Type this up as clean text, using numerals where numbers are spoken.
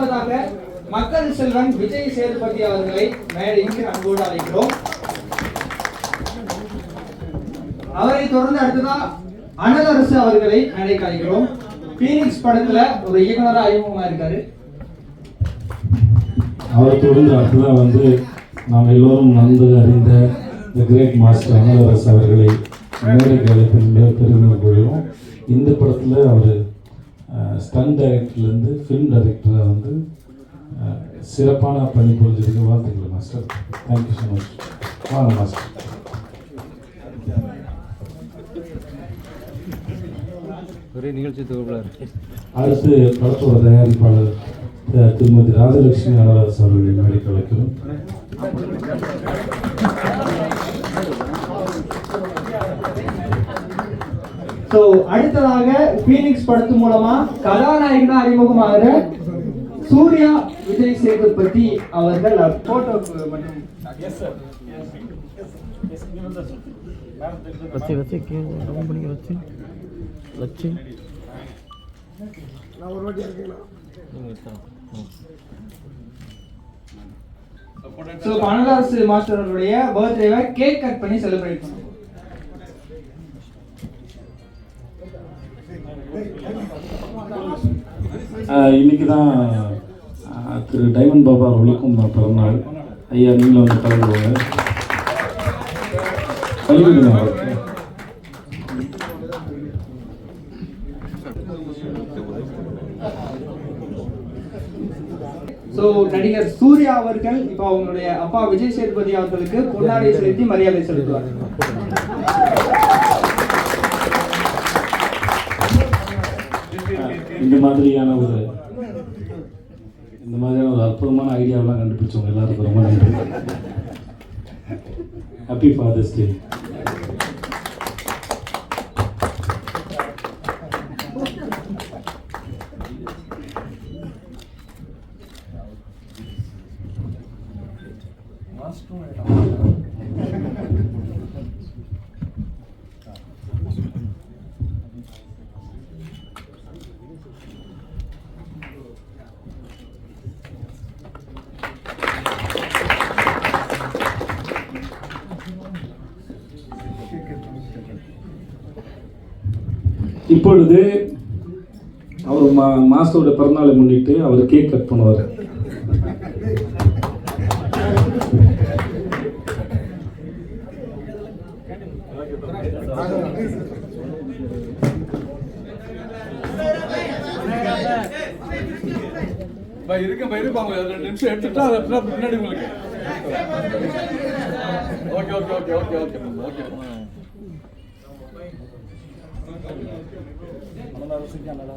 முதலாவதாக மக்கள் செல்வன் விஜய் சேதுபதி அவர்களை மேடைக்கு அன்போடு அழைக்கிறோம். அவரை தொடர்ந்து அடுத்ததா அனலரசு அவர்களை மேடைக்கு அழைக்கிறோம். பீனிக்ஸ் படத்துல ஒரு இயக்குனரா அறிமுகமா இருக்காரு. அவரை தொடர்ந்து அடுத்ததா நாம் எல்லோரும் நன்கு அறிந்த தி கிரேட் மாஸ்டர் அனலரசு அவர்களை மேடைக்கு அழைப்பின் பெருமையாக கொள்கிறோம். இந்த படத்தில் அவர் ஸ்டன் டைரக்டர்லேருந்து ஃபிலிம் டைரக்டராக சிறப்பான பணி புரிஞ்சதுக்கு வாழ்த்துக்கள் மாஸ்டர். Thank you so much. வாங்க மாஸ்டர். ஒரே நிகழ்ச்சி அடுத்து படத்தோட தயாரிப்பாளர் திருமதி ராஜலட்சுமி அனலரசு அவர்களை மேடைக்கு அழைக்கிறோம். அடுத்ததாக பீனிக்ஸ் படத்து மூலமா கதாநாயகனா அறிமுகமாகிற சூர்யா விஜய் சேதுபதி அவர்கள் போட்டோக்கு மட்டும் அனலரசு மாஸ்டர்களுடைய பர்த்டேவை கேக் கட் பண்ணி செலிப்ரேட் பண்ணுவோம். இன்னைக்கு தான் திரு டைமண்ட் பாபா அவர்களுக்கும் பிறந்தநாள். ஐயா நீங்களும் கலந்துருவாங்க. கல்விடுங்க அவருக்கு. நடிகர் சூர்யா அவர்கள் இப்ப அவங்களுடைய அப்பா விஜய் சேதுபதி அவர்களுக்கு பொன்னாடை செலுத்தி மரியாதை செலுத்துவார். இந்த மாதிரியான ஒரு அற்புதமான ஐடியாவெல்லாம் கண்டுபிடிச்சவங்க எல்லாருக்கும் ரொம்ப நன்றி. ஹாப்பி ஃபாதர்ஸ் டே. இப்பொழுது அவர் மாஸ்டரோட பிறந்தநாளை முன்னிட்டு அவர் கேக் கட் பண்ணுவார். இருப்பாங்க 2 நிமிஷம் எடுத்துட்டா பின்னாடி உங்களுக்கு. Okay okay okay okay okay okay. நல்லா